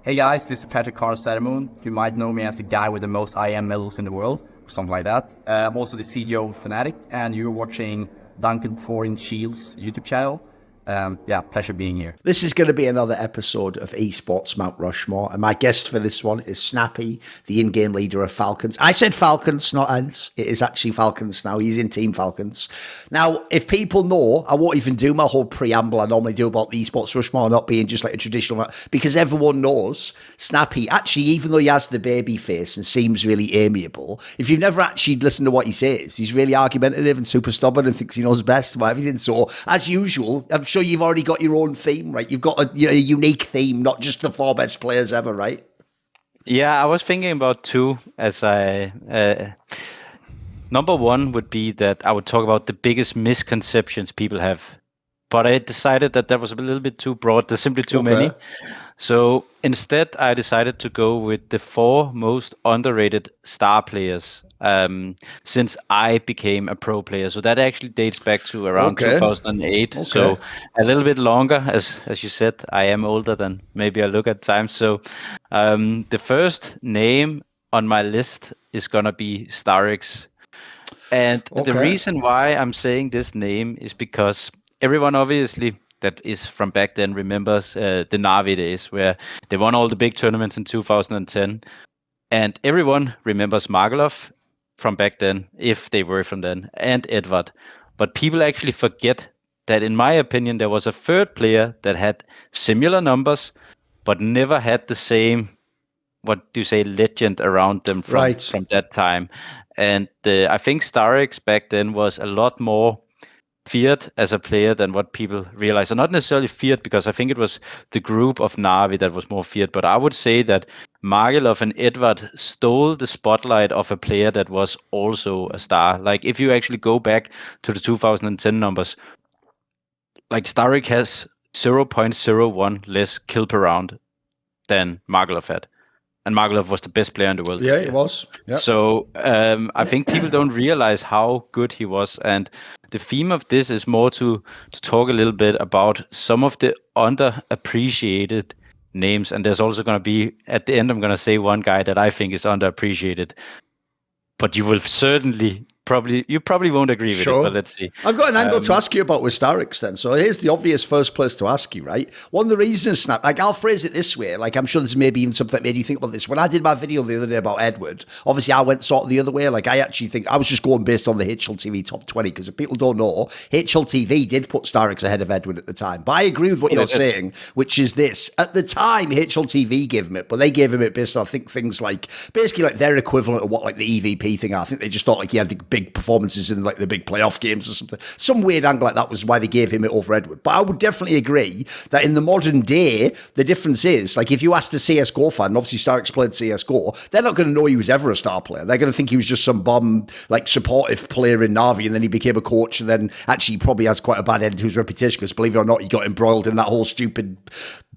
Hey guys, this is Patrick Carr-Sadamoon. You might know me as the guy with the most IM medals in the world, or something like that. I'm also the CGO of Fnatic, and you're watching Duncan Thorin Shields YouTube channel. Pleasure being here. This is going to be another episode of Esports Mount Rushmore, and my guest for this one is Snappi, the in-game leader of Falcons. I said Falcons, not ENCE. It is actually Falcons now. He's in Team Falcons. Now, if people know, I won't even do my whole preamble I normally do about the Esports Rushmore not being just like a traditional, because everyone knows Snappi, actually, even though he has the baby face and seems really amiable, if you've never actually listened to what he says, he's really argumentative and super stubborn and thinks he knows best about everything. So, as usual, I'm sure you've already got your own theme, right? You've got a unique theme, not just the 4 best players ever, right? Yeah, I was thinking about 2 as number 1 would be that I would talk about the biggest misconceptions people have. But I decided that was a little bit too broad. There's simply too many. So instead, I decided to go with the 4 most underrated star players since I became a pro player. So that actually dates back to around 2008. Okay. So a little bit longer, as you said. I am older than maybe I look at times. So the first name on my list is going to be Starix. And the reason why I'm saying this name is because everyone obviously that is from back then remembers the Na'Vi days where they won all the big tournaments in 2010. And everyone remembers Margalov from back then, if they were from then, and Edward. But people actually forget that, in my opinion, there was a third player that had similar numbers, but never had the same, legend around them from that time. And I think Starix back then was a lot more feared as a player than what people realize. And not necessarily feared, because I think it was the group of Na'Vi that was more feared. But I would say that Margalov and Edward stole the spotlight of a player that was also a star. Like, if you actually go back to the 2010 numbers, like Starix has 0.01 less kill per round than Margalov had. And Margalov was the best player in the world. Yeah, he was. Yep. So I think people don't realize how good he was. And the theme of this is more to talk a little bit about some of the underappreciated names. And there's also going to be, at the end, I'm going to say one guy that I think is underappreciated. But you will certainly you probably won't agree with it, but let's see. I've got an angle to ask you about with Starix then. So here's the obvious first place to ask you, right? One of the reasons, I'll phrase it this way, like I'm sure there's maybe even something that made you think about this. When I did my video the other day about Edward, obviously I went sort of the other way. Like I actually think, I was just going based on the HLTV top 20, because if people don't know, HLTV did put Starix ahead of Edward at the time. But I agree with what you're saying, which is this. At the time, HLTV gave him it, but they gave him it based on, I think, things like, basically like their equivalent of what like the EVP thing are. I think they just thought like he had big performances in like the big playoff games or something. Some weird angle like that was why they gave him it over Edward. But I would definitely agree that in the modern day, the difference is, like, if you asked a CSGO fan, obviously Starix played CSGO, they're not going to know he was ever a star player. They're going to think he was just some bum, like, supportive player in Na'Vi, and then he became a coach, and then actually probably has quite a bad end to his reputation, because believe it or not, he got embroiled in that whole stupid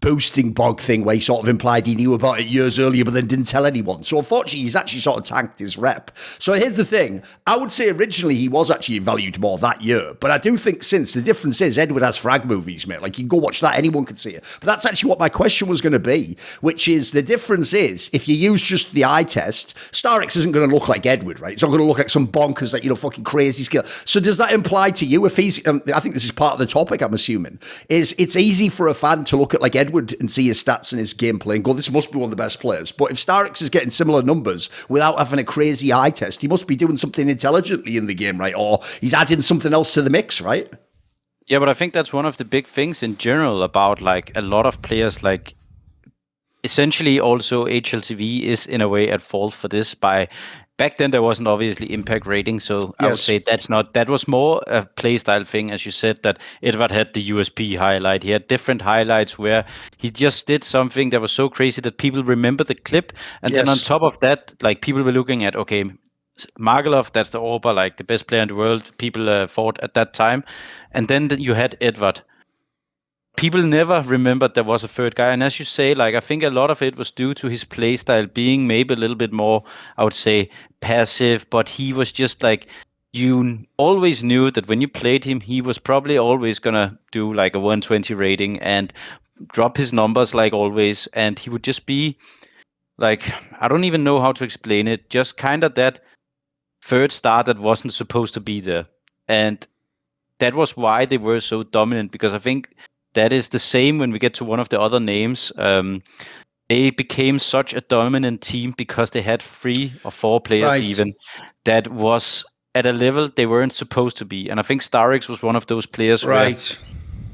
boosting bog thing where he sort of implied he knew about it years earlier but then didn't tell anyone. So unfortunately, he's actually sort of tanked his rep. So here's the thing. I would say originally he was actually valued more that year, but I do think since, the difference is Edward has frag movies, mate. Like, you can go watch that, anyone can see it. But that's actually what my question was going to be, which is the difference is if you use just the eye test, Starix isn't going to look like Edward, right? It's not going to look like some bonkers, like, fucking crazy skill. So does that imply to you, if he's, I think this is part of the topic, I'm assuming, is it's easy for a fan to look at like Edward and see his stats and his gameplay and go, this must be one of the best players. But if Starix is getting similar numbers without having a crazy eye test, he must be doing something intelligently in the game, right? Or he's adding something else to the mix, right? Yeah, but I think that's one of the big things in general about like a lot of players, like essentially also HLTV is in a way at fault for this by back then there wasn't obviously impact rating, so I would say that was more a playstyle thing, as you said, that Edward had the USP highlight. He had different highlights where he just did something that was so crazy that people remember the clip, and then on top of that, like people were looking at, okay, Margalov, that's the Orba, like the best player in the world, people fought at that time, and then you had Edward. People never remembered there was a third guy. And as you say, like, I think a lot of it was due to his playstyle being maybe a little bit more, I would say, passive, but he was just like, you always knew that when you played him, he was probably always going to do like a 120 rating. And drop his numbers like always, and he would just be like, I don't even know how to explain it, just kind of that third star that wasn't supposed to be there. And that was why they were so dominant, because I think that is the same when we get to one of the other names. They became such a dominant team because they had 3 or 4 players even that was at a level they weren't supposed to be. And I think Starix was one of those players where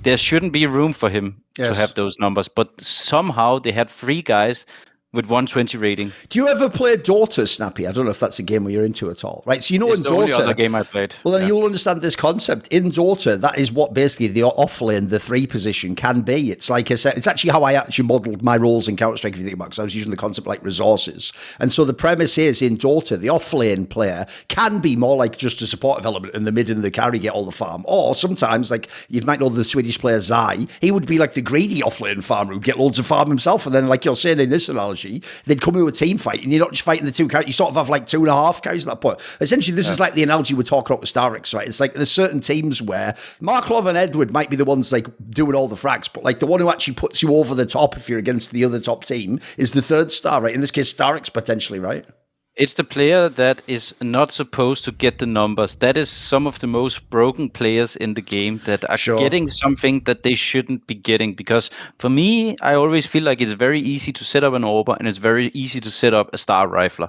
there shouldn't be room for him to have those numbers. But somehow they had 3 guys with 120 rating. Do you ever play Dota, Snappi? I don't know if that's a game where you're into at all. Right, so you know it's in the Dota... only other game I played. Well, then you'll understand this concept. In Dota, that is what basically the off-lane, the 3 position can be. It's like it's actually how I actually modelled my roles in Counter-Strike, if you think about it, because I was using the concept like resources. And so the premise is, in Dota, the off-lane player can be more like just a supportive element, and the mid and the carry get all the farm. Or sometimes, like, you might know the Swedish player Zai, he would be like the greedy off-lane farmer who'd get loads of farm himself, and then, like you're saying in this analogy, they'd come in a team fight, and you're not just fighting the 2 carries, you sort of have like 2.5 carries at that point. Essentially, this is like the analogy we're talking about with Starix, right? It's like there's certain teams where Mark Love and Edward might be the ones like doing all the frags, but like the one who actually puts you over the top if you're against the other top team is the 3rd star, right? In this case, Starix potentially, right? It's the player that is not supposed to get the numbers. That is some of the most broken players in the game that are getting something that they shouldn't be getting. Because for me, I always feel like it's very easy to set up an Orber and it's very easy to set up a Star Rifler.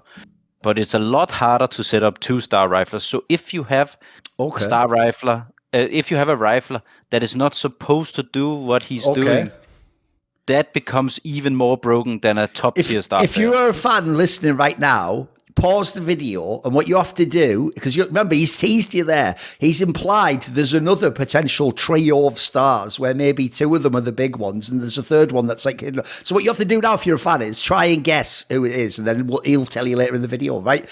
But it's a lot harder to set up 2 Star Riflers. So if you have a Star Rifler, if you have a Rifler that is not supposed to do what he's doing, that becomes even more broken than a top tier Star If you're a fan listening right now, pause the video, and what you have to do, because you remember he's teased you there, he's implied there's another potential trio of stars where maybe 2 of them are the big ones and there's a 3rd one that's like, so what you have to do now if you're a fan is try and guess who it is, and then he'll tell you later in the video, right?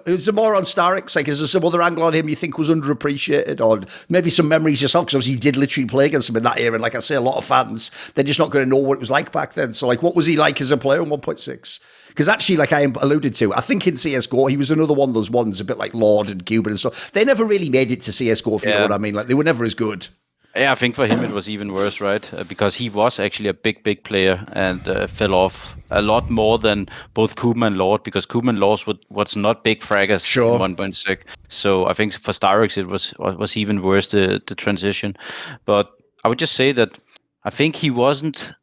Is there more on Starix? Like, is there some other angle on him you think was underappreciated, or maybe some memories yourself, because obviously you did literally play against him in that era, and like I say, a lot of fans, they're just not going to know what it was like back then. So like, what was he like as a player in 1.6? Because actually, like I alluded to, I think in CSGO, he was another one of those ones, a bit like Lord and Cuban and stuff. They never really made it to CSGO, if you know what I mean. Like, they were never as good. Yeah, I think for him it was even worse, right? Because he was actually a big player and fell off a lot more than both Cuban and Lord, because Cuban and Lord was not big fraggers in 1.6. So I think for Starix it was even worse, the transition. But I would just say that I think he wasn't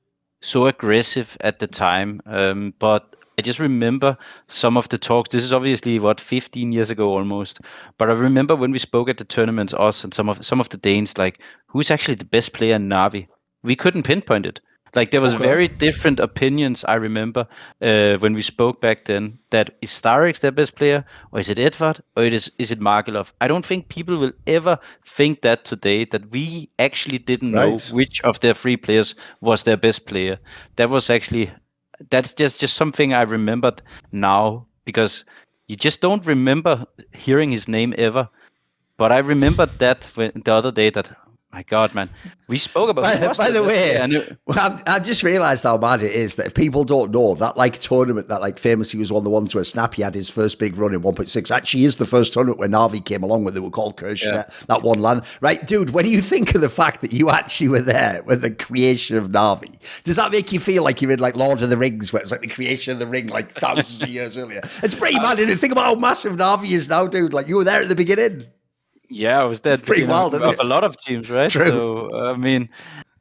so aggressive at the time, but I just remember some of the talks. This is obviously 15 years ago almost. But I remember when we spoke at the tournaments, us and some of the Danes, like, who's actually the best player in Na'Vi? We couldn't pinpoint it. Like, there was very different opinions. I remember when we spoke back then, that is Starix their best player, or is it Edward, or is it Markelov? I don't think people will ever think that today, that we actually didn't know which of their 3 players was their best player. That's just something I remembered now, because you just don't remember hearing his name ever. But I remembered that the other day that, my God, man, we spoke about. By the way, I just realised how bad it is that if people don't know that, like, tournament that like famously was one of the ones where Snappi had his first big run in 1.6 actually is the first tournament where Na'Vi came along, where they were called Kirchner, that one land, right, dude? When you think of the fact that you actually were there with the creation of Na'Vi, does that make you feel like you're in like Lord of the Rings, where it's like the creation of the ring like thousands of years earlier? It's pretty mad, isn't it? Think about how massive Na'Vi is now, dude. Like, you were there at the beginning. Yeah, I was there pretty wild, of a lot of teams, right? True. So I mean,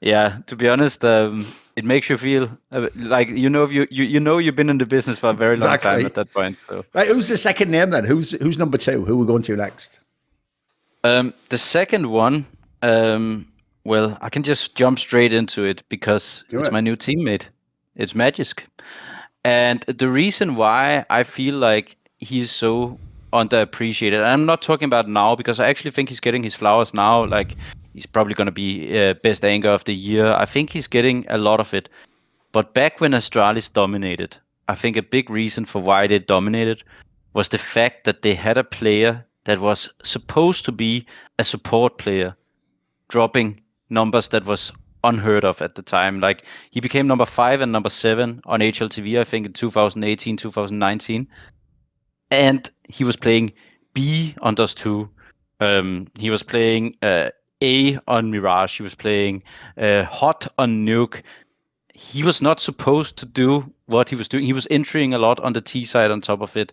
yeah, to be honest, it makes you feel like you know you've been in the business for a very long time at that point. So. Right, who's the second name then? Who's number 2? Who are we going to next? The second one, well, I can just jump straight into it because it's my new teammate. It's Magisk, and the reason why I feel like he's so underappreciated. And I'm not talking about now, because I actually think he's getting his flowers now. Like, he's probably going to be best angler of the year. I think he's getting a lot of it. But back when Astralis dominated, I think a big reason for why they dominated was the fact that they had a player that was supposed to be a support player, dropping numbers that was unheard of at the time. Like, he became number 5 and number 7 on HLTV, I think, in 2018, 2019. And he was playing B on Dust 2. He was playing A on Mirage. He was playing Hot on Nuke. he was not supposed to do what he was doing. He was entering a lot on the T side on top of it.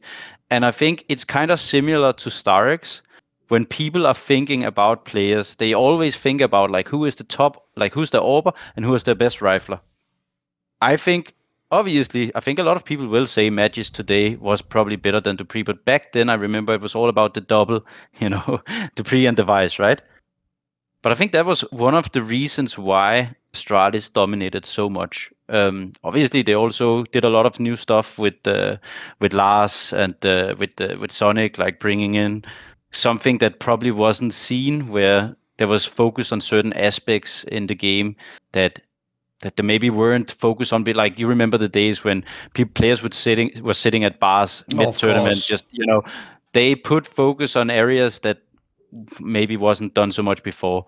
And I think it's kind of similar to Starix. When people are thinking about players, they always think about like who is the top, like who's the AWPer and who is the best rifler. I think, obviously, I think a lot of people will say Magisk today was probably better than Dupree, but back then I remember it was all about the double, Dupree and Device, right? But I think that was one of the reasons why Astralis dominated so much. Obviously, they also did a lot of new stuff with Lars and with Sonic, like bringing in something that probably wasn't seen, where there was focus on certain aspects in the game that they maybe weren't focused on. But like, you remember the days when players were sitting at bars mid tournament, just they put focus on areas that maybe wasn't done so much before.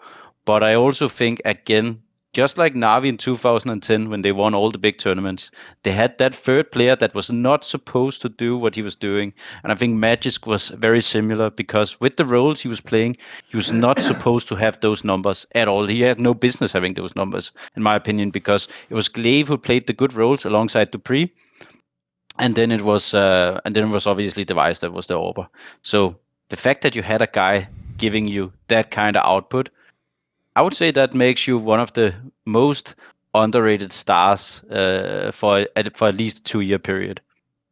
But I also think, again, just like Na'Vi in 2010, when they won all the big tournaments, they had that third player that was not supposed to do what he was doing. And I think Magisk was very similar, because with the roles he was playing, he was not supposed to have those numbers at all. He had no business having those numbers, in my opinion, because it was Glaive who played the good roles alongside Dupree. And then it was obviously Device that was the AWPer. So the fact that you had a guy giving you that kind of output, I would say that makes you one of the most underrated stars for at least a 2-year period.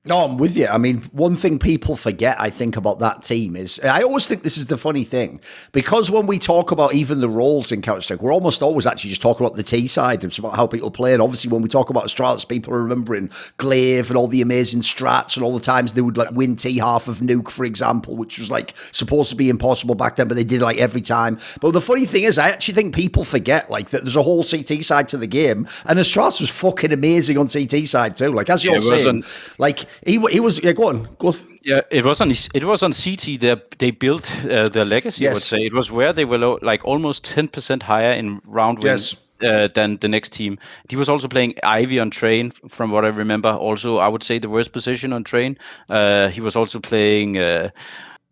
No, I'm with you. I mean, one thing people forget, I think, about that team is, I always think this is the funny thing, because when we talk about even the roles in Counter-Strike, we're almost always actually just talking about the T side. It's about how people play. And obviously, when we talk about Astralis, people are remembering Glaive and all the amazing strats and all the times they would like win T half of Nuke, for example, which was like supposed to be impossible back then, but they did like every time. But the funny thing is, I actually think people forget like that there's a whole CT side to the game, and Astralis was fucking amazing on CT side too. Like, as you're saying, like, he was, yeah, go on. Yeah, it was on CT. They built their legacy. Yes. I would say it was where they were like almost 10% higher in round wins than the next team. He was also playing Ivy on Train, from what I remember. Also, I would say the worst position on Train. He was also playing.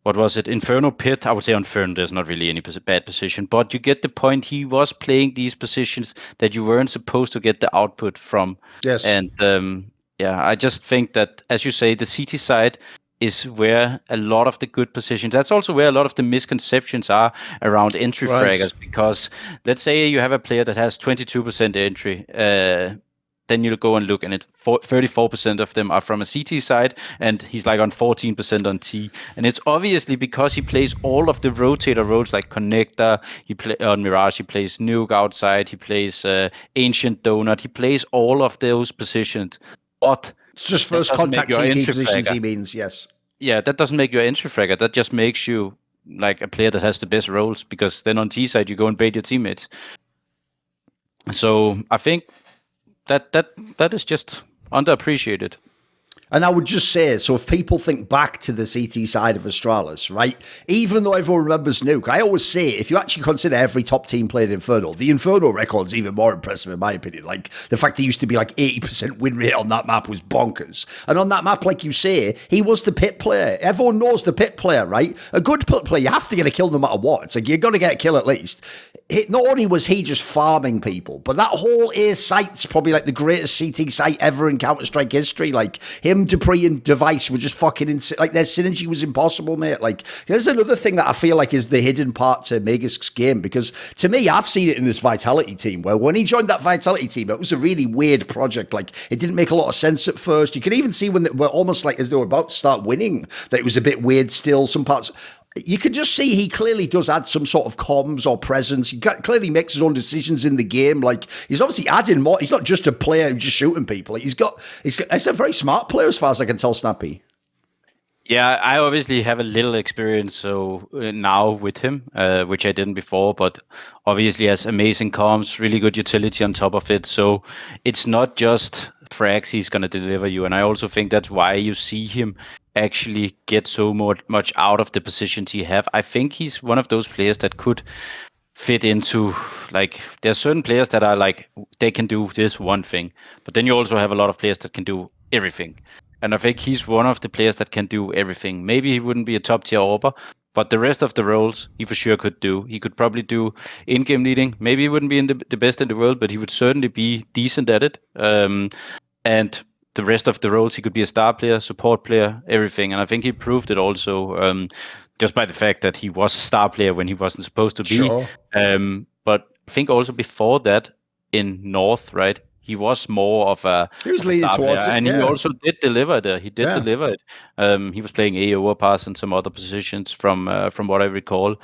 What was it? Inferno Pit. I would say on Fern, there's not really any bad position, but you get the point. He was playing these positions that you weren't supposed to get the output from. Yes. And yeah, I just think that, as you say, the CT side is where a lot of the good positions, that's also where a lot of the misconceptions are around entry fraggers, because let's say you have a player that has 22% entry, then you go and look, and 34% of them are from a CT side, and he's like on 14% on T. And it's obviously because he plays all of the rotator roles, like Connector, he play on Mirage, he plays Nuke outside, he plays Ancient Donut, he plays all of those positions. But it's just first contact CT positions, he means, yes. Yeah, that doesn't make you an entry fragger. That just makes you like a player that has the best roles, because then on T side you go and bait your teammates. So I think that is just underappreciated. And I would just say, so if people think back to the CT side of Astralis, right, even though everyone remembers Nuke, I always say, if you actually consider every top team played Inferno, the Inferno record's even more impressive in my opinion. Like, the fact he used to be like 80% win rate on that map was bonkers. And on that map, like you say, he was the pit player. Everyone knows the pit player, right? A good pit player, you have to get a kill no matter what. It's like, you're going to get a kill at least. Not only was he just farming people, but that whole A site's probably like the greatest CT site ever in Counter-Strike history. Like, him, Dupree, and Device were just fucking insane. Like, their synergy was impossible, mate. Like, there's another thing that I feel like is the hidden part to Magisk's game, because to me, I've seen it in this Vitality team, where when he joined that Vitality team, it was a really weird project. Like, it didn't make a lot of sense at first. You could even see when they were almost like as they were about to start winning, that it was a bit weird still. Some parts, you can just see he clearly does add some sort of comms or presence. He clearly makes his own decisions in the game. Like, he's obviously adding more. He's not just a player who's just shooting people. Like, he's a very smart player as far as I can tell, Snappi. Yeah, I obviously have a little experience now with him, which I didn't before, but obviously has amazing comms, really good utility on top of it. So it's not just frags he's going to deliver you. And I also think that's why you see him actually get so much out of the positions he have. I think he's one of those players that could fit into, like, there's certain players that are like, they can do this one thing, but then you also have a lot of players that can do everything. And I think he's one of the players that can do everything. Maybe he wouldn't be a top tier AWPer, but the rest of the roles he for sure could do. He could probably do in-game leading. Maybe he wouldn't be the best in the world, but he would certainly be decent at it. And the rest of the roles, he could be a star player, support player, everything. And I think he proved it also just by the fact that he was a star player when he wasn't supposed to be. Sure. But I think also before that in North, right, he was more of a He was leaning towards it, and he also did deliver there. He did deliver it. He was playing AO pass and some other positions from what I recall,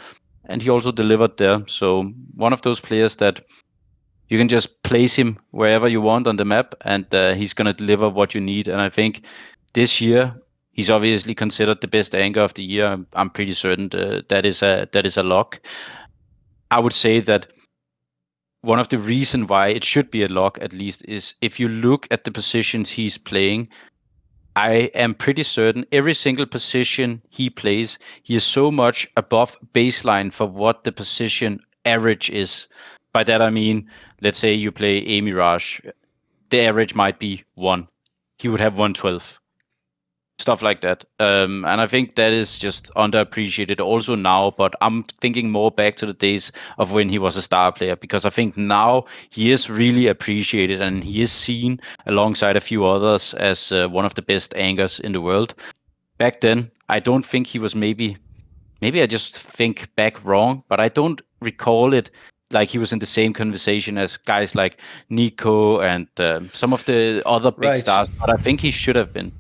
and he also delivered there. So one of those players that you can just place him wherever you want on the map, and he's gonna deliver what you need. And I think this year he's obviously considered the best anchor of the year. I'm pretty certain that is a lock. I would say that one of the reasons why it should be a lock, at least, is if you look at the positions he's playing, I am pretty certain every single position he plays, he is so much above baseline for what the position average is. By that I mean, let's say you play A Mirage, the average might be 1. He would have 112. Stuff like that. And I think that is just underappreciated also now, but I'm thinking more back to the days of when he was a star player, because I think now he is really appreciated and he is seen alongside a few others as one of the best anchors in the world. Back then, I don't think he was maybe I just think back wrong, but I don't recall it like he was in the same conversation as guys like Nico and some of the other big stars, but I think he should have been.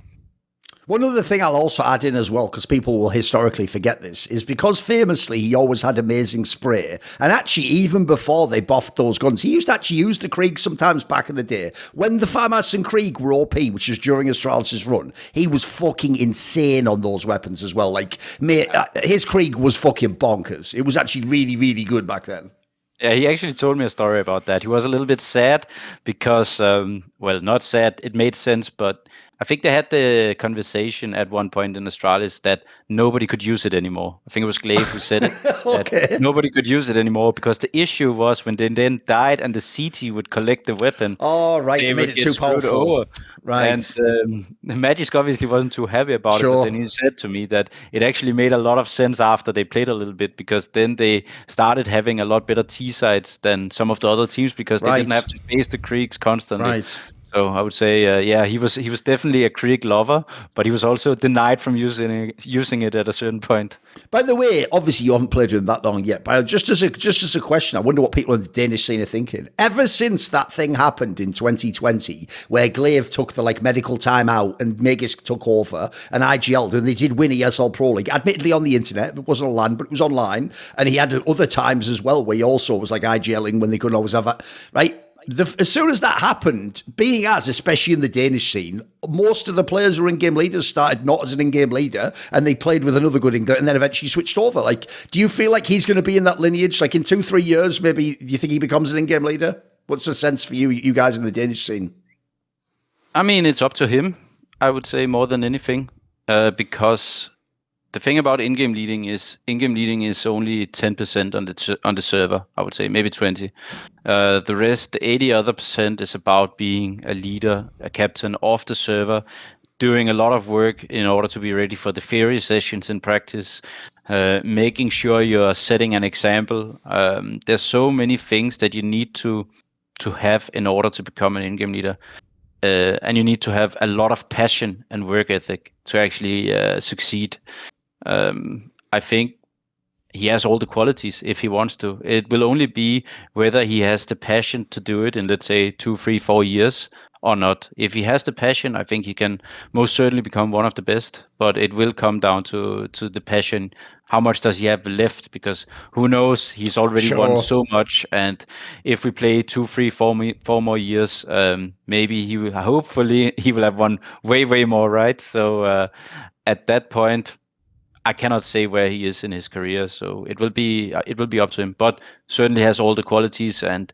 One other thing I'll also add in as well, because people will historically forget this, is because famously he always had amazing spray. And actually, even before they buffed those guns, he used to actually use the Krieg sometimes back in the day. When the FAMAS and Krieg were OP, which was during Astralis' run, he was fucking insane on those weapons as well. Like, mate, his Krieg was fucking bonkers. It was actually really, really good back then. Yeah, he actually told me a story about that. He was a little bit sad because, well, not sad, it made sense, but I think they had the conversation at one point in Astralis that nobody could use it anymore. I think it was Glaive who said it. That nobody could use it anymore because the issue was when they then died and the CT would collect the weapon. Oh, right. They made it too powerful. Over. Right. And Magisk obviously wasn't too happy about it. But then he said to me that it actually made a lot of sense after they played a little bit, because then they started having a lot better T-sides than some of the other teams, because they didn't have to face the Kriegs constantly. Right. So I would say, yeah, he was definitely a Krieg lover, but he was also denied from using it at a certain point. By the way, obviously you haven't played with him that long yet, but just as a question, I wonder what people in the Danish scene are thinking. Ever since that thing happened in 2020, where Glaive took the medical time out and Magisk took over and IGL'd, and they did win ESL Pro League, admittedly on the internet, it wasn't on LAN, but it was online, and he had other times as well where he also was IGLing when they couldn't always have that, right? As soon as that happened, being as, especially in the Danish scene, most of the players who were in-game leaders started not as an in-game leader, and they played with another good and then eventually switched over. Do you feel like he's going to be in that lineage? In 2-3 years, maybe, do you think he becomes an in-game leader? What's the sense for you guys in the Danish scene? I mean, it's up to him, I would say, more than anything, because the thing about in-game leading is only 10% on the server, I would say, maybe 20. The rest, the 80 other percent, is about being a leader, a captain of the server, doing a lot of work in order to be ready for the theory sessions in practice, making sure you're setting an example. There's so many things that you need to have in order to become an in-game leader. And you need to have a lot of passion and work ethic to actually succeed. I think he has all the qualities if he wants to. It will only be whether he has the passion to do it in, let's say, 2, 3, 4 years or not. If he has the passion, I think he can most certainly become one of the best, but it will come down to the passion. How much does he have left? Because who knows, he's already won so much, and if we play 2, 3, 4 more years, maybe hopefully he will have won way more, right? So at that point, I cannot say where he is in his career, so it will be up to him. But certainly has all the qualities, and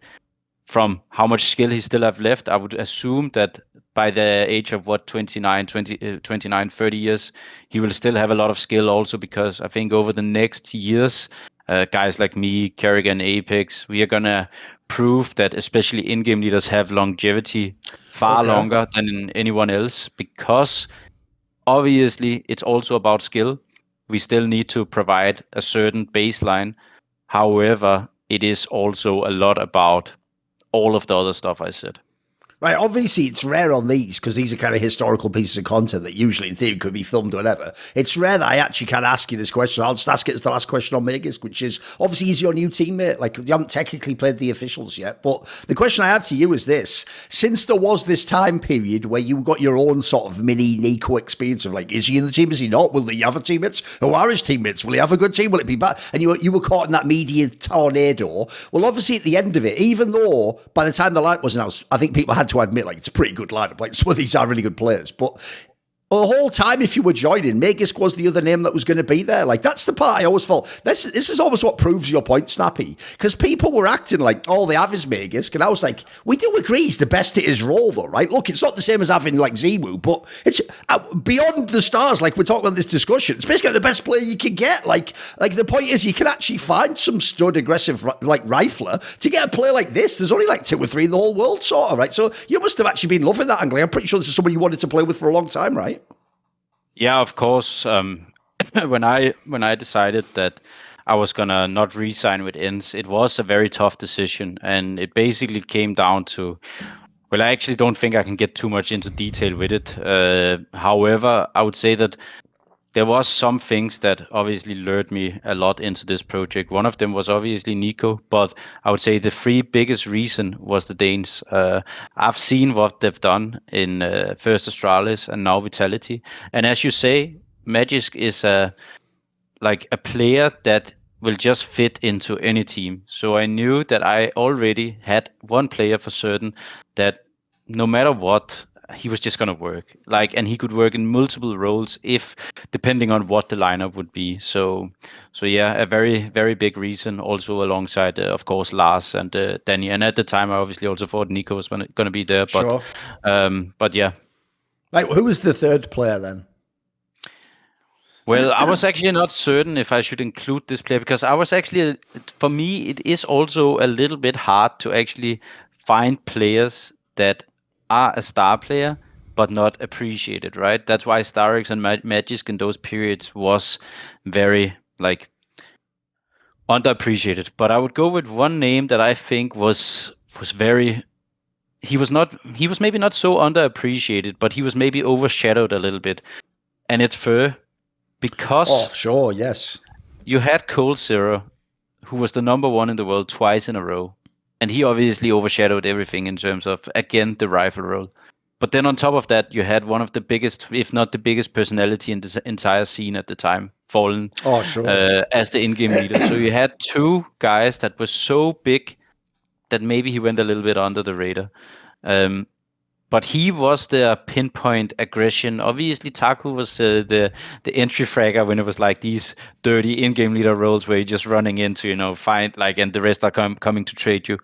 from how much skill he still have left, I would assume that by the age of 29, 30 years, he will still have a lot of skill also, because I think over the next years, guys like me, Kerrigan, Apex, we are gonna prove that especially in-game leaders have longevity far longer than anyone else, because Obviously, it's also about skill. We still need to provide a certain baseline. However, it is also a lot about all of the other stuff I said. Right, obviously it's rare on these because these are kind of historical pieces of content that usually in theory could be filmed or whatever. It's rare that I actually can ask you this question. I'll just ask it as the last question on Magisk, which is obviously he's your new teammate. Like you haven't technically played the officials yet, but the question I have to you is this. Since there was this time period where you got your own sort of mini Nico experience of like, is he in the team, is he not? Will he have a teammates? Who are his teammates? Will he have a good team? Will it be bad? And you were caught in that media tornado. Well, obviously at the end of it, even though by the time the light was announced, I think people had to admit like it's a pretty good lineup. Like some of these are really good players, but the whole time, if you were joining, Magisk was the other name that was going to be there. Like, that's the part I always felt. This is almost what proves your point, Snappi. Because people were acting like, all they have is Magisk. And I was like, we do agree he's the best at his role, though, right? Look, it's not the same as having, like, ZywOo, but it's beyond the stars, like we're talking about this discussion. It's basically the best player you can get. Like the point is, you can actually find some stud aggressive, like, rifler to get a player like this. There's only, like, 2 or 3 in the whole world, sort of, right? So you must have actually been loving that angle. I'm pretty sure this is someone you wanted to play with for a long time, right? Yeah, of course. When I decided that I was gonna not re-sign with ENCE, it was a very tough decision, and it basically came down to. Well, I actually don't think I can get too much into detail with it. However, I would say that there was some things that obviously lured me a lot into this project. One of them was obviously Nico, but I would say the 3 biggest reason was the Danes. I've seen what they've done in first Astralis and now Vitality. And as you say, Magisk is a player that will just fit into any team. So I knew that I already had one player for certain that no matter what, he was just gonna work. And he could work in multiple roles if depending on what the lineup would be. So yeah, a very, very big reason. Also alongside, of course, Lars and Danny. And at the time, I obviously also thought Nico was gonna be there. But sure. But yeah. Right, who was the third player then? Well, I was actually not certain if I should include this player because I was actually, for me, it is also a little bit hard to actually find players that are a star player but not appreciated, right? That's why Starix and Magisk in those periods was very underappreciated. But I would go with one name that I think was very. He was maybe not so underappreciated, but he was maybe overshadowed a little bit, and it's Fur. Because sure, yes, you had Cold Zero, who was the number 1 in the world twice in a row. And he obviously overshadowed everything in terms of, again, the rifle role. But then on top of that, you had one of the biggest, if not the biggest personality in this entire scene at the time, Fallen, as the in-game leader. So you had 2 guys that were so big that maybe he went a little bit under the radar. But he was the pinpoint aggression. Obviously, Taku was the entry fragger when it was like these dirty in-game leader roles where you're just running into, find and the rest are coming to trade you.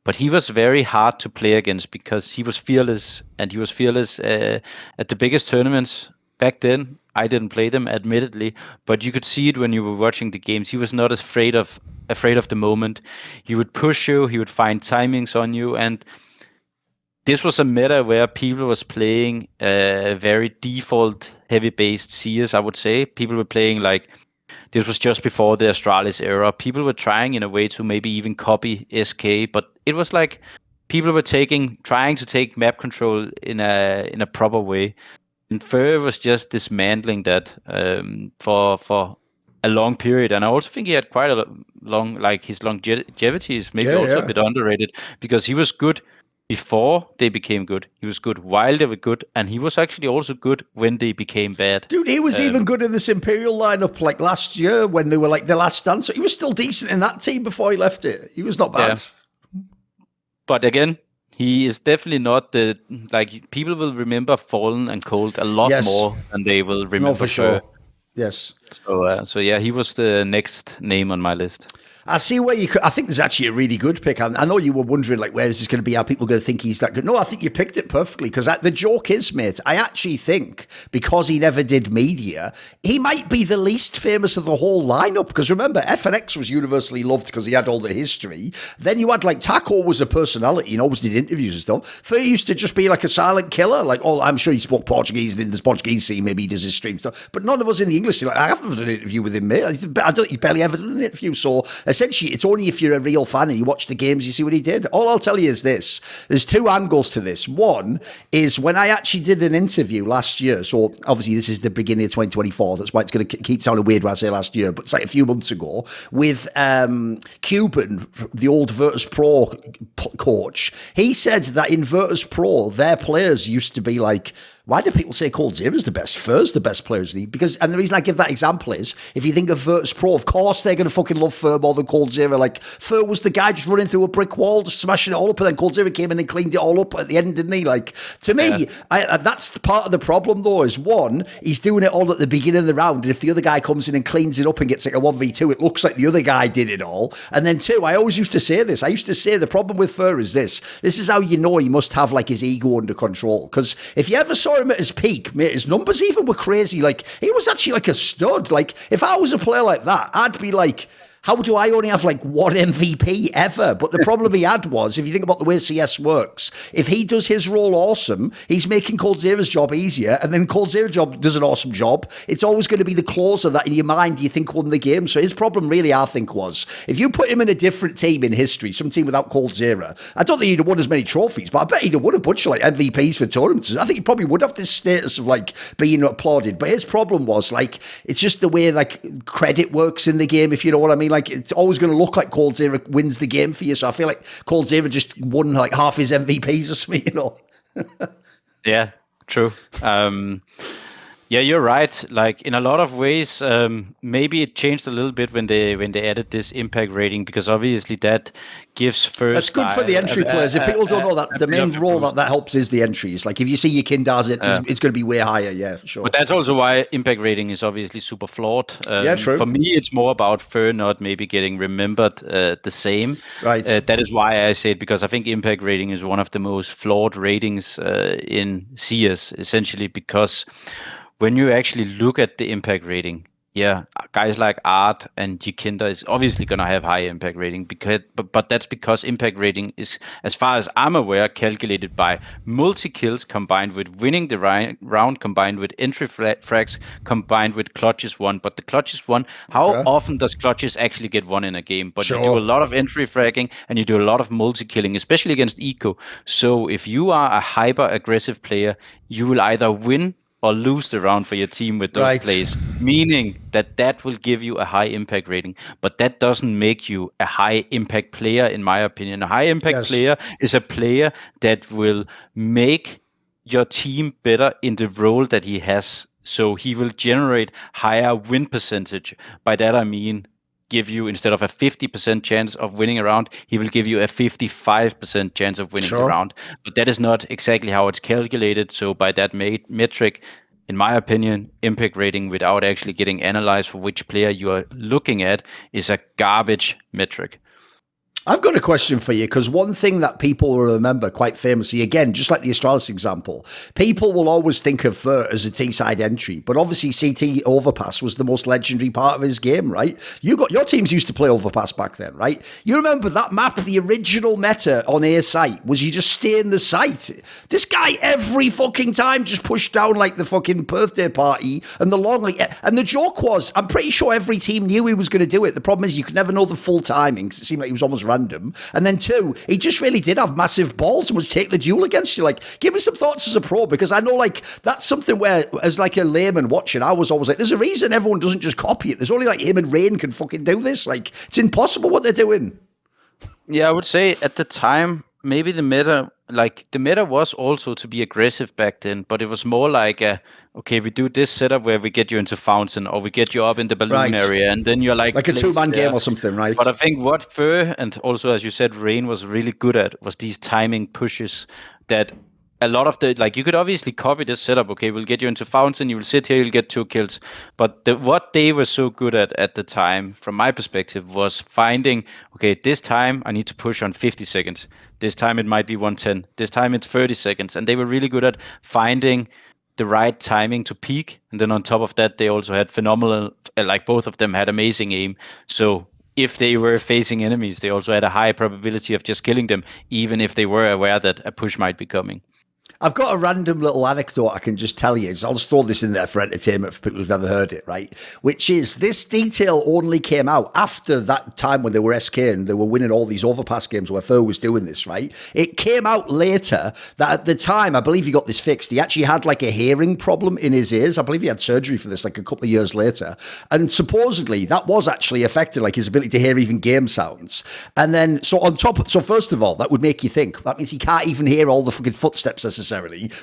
But he was very hard to play against because he was fearless, and he was fearless at the biggest tournaments back then. I didn't play them, admittedly, but you could see it when you were watching the games. He was not afraid of the moment. He would push you. He would find timings on you, and this was a meta where people was playing very default heavy-based CS, I would say. People were playing this was just before the Astralis era. People were trying in a way to maybe even copy SK, but it was like people were trying to take map control in a proper way. And Fur was just dismantling that for a long period. And I also think he had quite a long, his longevity is maybe a bit underrated because he was good before they became good. He was good while they were good, and he was actually also good when they became bad. Dude, he was even good in this Imperial lineup last year when they were the last dance. He was still decent in that team before he left it. He was not bad. Yeah. But again, he is definitely not the people will remember Fallen and Cold a lot more than they will remember. No, for sure. Yes. So yeah, he was the next name on my list. I see where you could. I think there's actually a really good pick. I know you were wondering, like, where is this going to be? Are people going to think he's that good? No, I think you picked it perfectly, because the joke is, mate, I actually think because he never did media, he might be the least famous of the whole lineup. Because remember, FNX was universally loved because he had all the history. Then you had, like, Taco was a personality and always did interviews and stuff. Fur used to just be like a silent killer. Like, oh, I'm sure he spoke Portuguese, and in the Portuguese scene, maybe he does his stream stuff. But none of us in the English scene, like, I haven't done an interview with him, mate. I don't think you've barely ever done an interview. So essentially, it's only if you're a real fan and you watch the games, you see what he did. All I'll tell you is this. There's two angles to this. One is when I actually did an interview last year. So obviously, this is the beginning of 2024. That's why it's going to keep sounding weird when I say last year. But it's like a few months ago with Cuban, the old Virtus Pro coach. He said that in Virtus Pro, their players used to be like, why do people say coldzera's the best? Fur's the best player in the league? Because, and the reason I give that example is, if you think of Virtus Pro, of course they're going to fucking love Fur more than coldzera. Like, Fur was the guy just running through a brick wall, just smashing it all up, and then coldzera came in and cleaned it all up at the end, didn't he? Like, to me, that's the part of the problem, though, is one, he's doing it all at the beginning of the round, and if the other guy comes in and cleans it up and gets like a 1v2, it looks like the other guy did it all. And then two, I always used to say this. I used to say the problem with Fur is this. This is how you know he must have, like, his ego under control. Because if you ever saw him at his peak, mate, his numbers even were crazy. Like, he was actually like a stud. Like, if I was a player like that, I'd be like, how do I only have like one MVP ever? But the problem he had was, if you think about the way CS works, if he does his role awesome, he's making coldzera's job easier, and then coldzera's job does an awesome job. It's always going to be the closer that in your mind you think won the game. So his problem really, I think, was if you put him in a different team in history, some team without coldzera, I don't think he'd have won as many trophies, but I bet he'd have won a bunch of like MVPs for tournaments. I think he probably would have this status of like being applauded. But his problem was like, it's just the way like credit works in the game, if you know what I mean. Like, it's always going to look like coldzera wins the game for you. So I feel like coldzera just won like half his MVPs or something, you know. Yeah, true. Yeah, you're right. Like, in a lot of ways, maybe it changed a little bit when they added this impact rating, because obviously that gives first. That's good for the entry players. If people don't know that, the main role that helps is the entries. Like, if you see your Kindars, it's going to be way higher. Yeah, for sure. But that's also why impact rating is obviously super flawed. Yeah, true. For me, it's more about Fur not maybe getting remembered the same. Right. That is why I say it, because I think impact rating is one of the most flawed ratings in CS, essentially, because when you actually look at the impact rating, yeah, guys like Art and Jikinda is obviously going to have high impact rating, but that's because impact rating is, as far as I'm aware, calculated by multi-kills combined with winning the round, combined with entry frags, combined with clutches won. But the clutches won, how often does clutches actually get won in a game? But you do a lot of entry fragging and you do a lot of multi-killing, especially against eco. So if you are a hyper-aggressive player, you will either win or lose the round for your team with those plays, meaning that will give you a high impact rating. But that doesn't make you a high impact player, in my opinion. A high impact player is a player that will make your team better in the role that he has. So he will generate higher win percentage. By that I mean, give you, instead of a 50% chance of winning a round, he will give you a 55% chance of winning the round. But that is not exactly how it's calculated. So by that metric, in my opinion, impact rating without actually getting analyzed for which player you are looking at is a garbage metric. I've got a question for you, because one thing that people will remember quite famously, again, just like the Astralis example, people will always think of Fur as a T-side entry, but obviously CT Overpass was the most legendary part of his game, right? Your teams used to play Overpass back then, right? You remember that map, the original meta on A site was you just stay in the site. This guy every fucking time just pushed down like the fucking birthday party and the long, like, and the joke was, I'm pretty sure every team knew he was going to do it. The problem is you could never know the full timing, because it seemed like he was almost random. And then two, he just really did have massive balls and would take the duel against you. Like, give me some thoughts as a pro, because I know, like, that's something where, as like a layman watching, I was always like, there's a reason everyone doesn't just copy it. There's only like him and Rain can fucking do this. Like, it's impossible what they're doing. Yeah, I would say at the time, maybe the meta was also to be aggressive back then, but it was more like okay, we do this setup where we get you into fountain, or we get you up in the balloon area, and then you're like a two-man game or something, right? But I think what Fur, and also as you said, Rain was really good at, was these timing pushes that a lot of the, like, you could obviously copy this setup. Okay, we'll get you into fountain, you will sit here, you'll get 2 kills. But what they were so good at the time, from my perspective, was finding, okay, this time I need to push on 50 seconds. This time it might be 110. This time it's 30 seconds. And they were really good at finding the right timing to peak. And then on top of that, they also had phenomenal, like both of them had amazing aim. So if they were facing enemies, they also had a high probability of just killing them, even if they were aware that a push might be coming. I've got a random little anecdote I can just tell you. I'll just throw this in there for entertainment for people who've never heard it, right? Which is, this detail only came out after that time when they were SK and they were winning all these overpass games where Fur was doing this, right? It came out later that at the time, I believe he got this fixed. He actually had like a hearing problem in his ears. I believe he had surgery for this like a couple of years later. And supposedly that was actually affected, like his ability to hear even game sounds. And then, so first of all, that would make you think, that means he can't even hear all the fucking footsteps necessarily,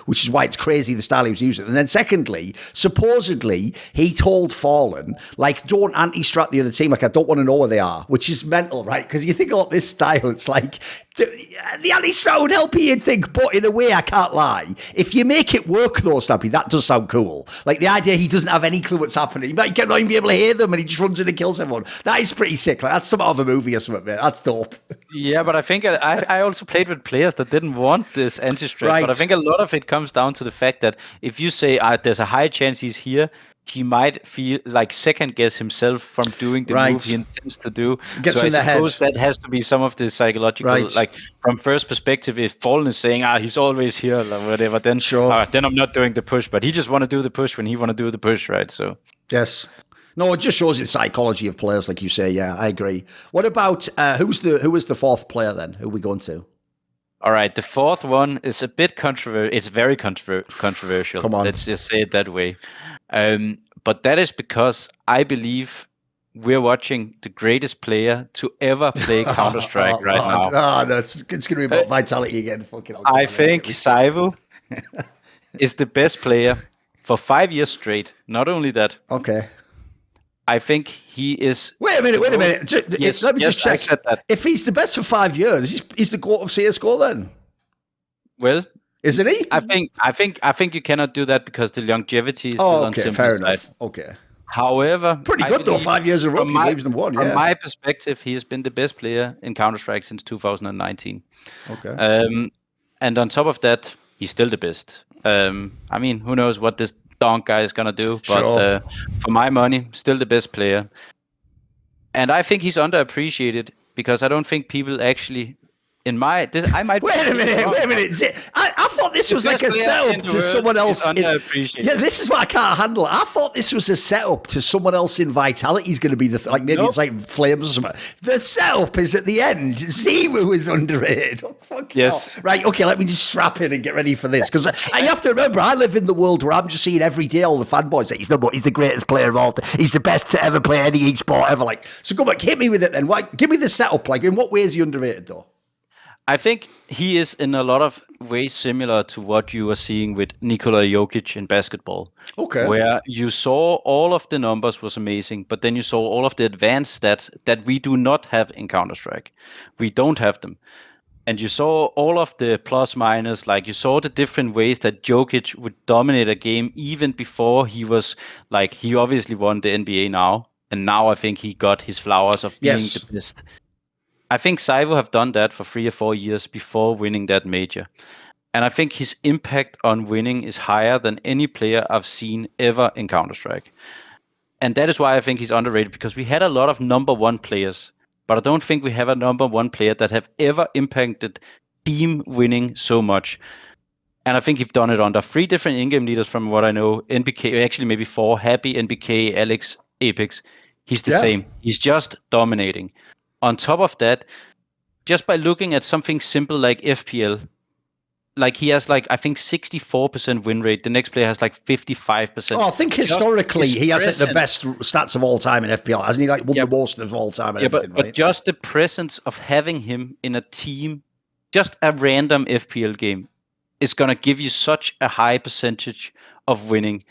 which is why it's crazy the style he was using. And then secondly, supposedly he told Fallen, like, don't anti-strat the other team, like, I don't want to know where they are, which is mental, right? Because you think about this style, it's like, the anti-strat would help you, you'd think, but in a way, I can't lie. If you make it work though, Snappi, that does sound cool. Like the idea he doesn't have any clue what's happening. He might not even be able to hear them and he just runs in and kills everyone. That is pretty sick. Like, that's some out of a movie or something, man. That's dope. Yeah, but I think I also played with players that didn't want this anti-strat. Right. But I think a lot of it comes down to the fact that if you say there's a high chance he's here, he might feel like second guess himself from doing the move he intends to do. Gets so in I the head. suppose that has to be some of the psychological, like from first perspective, if Fallen is saying, he's always here or whatever, then then I'm not doing the push. But he just want to do the push when he want to do the push, right? So yes. No, it just shows the psychology of players, like you say. Yeah, I agree. What about who was the fourth player then? Who are we going to? All right, the fourth one is a bit controversial. It's very controversial. Come on. Let's just say it that way. But that is because I believe we're watching the greatest player to ever play Counter-Strike right now. No, it's going to be about Vitality again. Fucking I think ZywOo is the best player for 5 years straight. Not only that. Okay. I think he is... Wait a minute. Let me just check. I said that. If he's the best for 5 years, he's the GOAT of CSGO then? Well... Isn't he? I think you cannot do that because the longevity is still on simple fair enough. side. Okay. However... Pretty good though, 5 years in a row he leaves them one, From my perspective, he has been the best player in Counter-Strike since 2019. Okay. And on top of that, he's still the best. I mean, who knows what this donk guy is gonna do, but for my money, still the best player. And I think he's underappreciated because I don't think people actually I might wait a minute. I thought this was like a setup to someone else. Yeah, this is what I can't handle. I thought this was a setup to someone else in Vitality's going to be maybe it's like Flames or something. The setup is at the end. ZywOo is underrated. Oh, fuck yes. Hell. Right. Okay. Let me just strap in and get ready for this because you have to remember I live in the world where I'm just seeing every day all the fanboys say he's the greatest player of all time. He's the best to ever play any esport ever. Like, so go back, hit me with it then. Give me the setup. Like, in what way is he underrated though? I think he is in a lot of ways similar to what you are seeing with Nikola Jokic in basketball. Okay. Where you saw all of the numbers was amazing, but then you saw all of the advanced stats that we do not have in Counter-Strike. We don't have them. And you saw all of the plus minus, like you saw the different ways that Jokic would dominate a game even before he was like, he obviously won the NBA now. And now I think he got his flowers of being the best. I think ZywOo have done that for 3 or 4 years before winning that major. And I think his impact on winning is higher than any player I've seen ever in Counter-Strike. And that is why I think he's underrated, because we had a lot of number one players, but I don't think we have a number one player that have ever impacted team winning so much. And I think he's done it under 3 different in-game leaders from what I know. NBK, actually maybe 4, Happy, NBK, Alex, Apex. He's the same. He's just dominating. On top of that, just by looking at something simple like FPL, like he has I think 64% win rate. The next player has 55%. Oh, I think historically he has the best stats of all time in FPL. Hasn't he won the most of all time and everything, but just the presence of having him in a team, just a random FPL game, is going to give you such a high percentage of winning.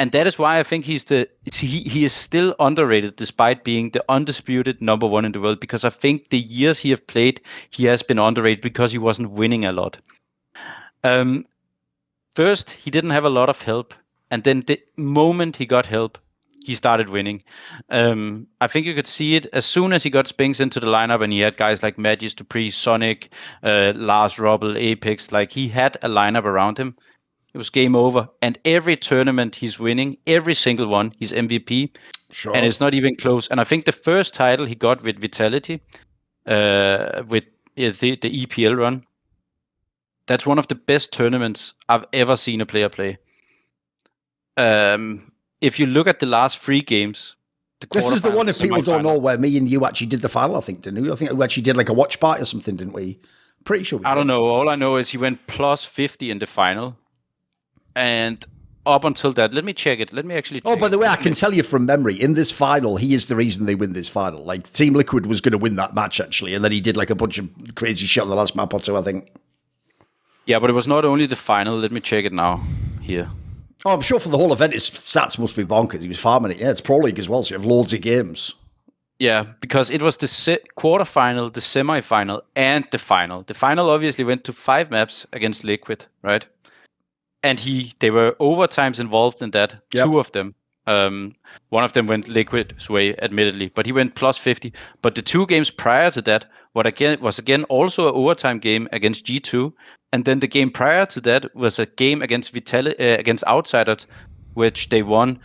And that is why I think he is still underrated despite being the undisputed number one in the world, because I think the years he have played, he has been underrated because he wasn't winning a lot. First, he didn't have a lot of help, and then the moment he got help, he started winning. I think you could see it as soon as he got Spinks into the lineup, and he had guys like Magisk, Dupree, Sonic, Lars, Robbel, Apex. Like, he had a lineup around him. It was game over. And every tournament he's winning, every single one, he's MVP. Sure. And it's not even close. And I think the first title he got with Vitality, with the EPL run, that's one of the best tournaments I've ever seen a player play. If you look at the last 3 games, this is the one, if people don't know, where me and you actually did the final, I think, didn't we? I think we actually did like a watch party or something, didn't we? Pretty sure we did. I don't know. All I know is he went plus 50 in the final. And up until that, let me check it. Let me actually check. Oh, by the way, I can tell you from memory, in this final, he is the reason they win this final. Like, Team Liquid was going to win that match, actually, and then he did like a bunch of crazy shit on the last map or two, I think. Yeah, but it was not only the final. Let me check it now here. Oh, I'm sure for the whole event, his stats must be bonkers. He was farming it. Yeah, it's Pro League as well, so you have loads of games. Yeah, because it was the quarterfinal, the semi-final, and the final. The final obviously went to 5 maps against Liquid, right? And they were overtimes involved in that. Yep. 2 of them. One of them went Liquid's way, admittedly, but he went plus 50. But the 2 games prior to that was again also an overtime game against G2. And then the game prior to that was a game against against Outsiders, which they won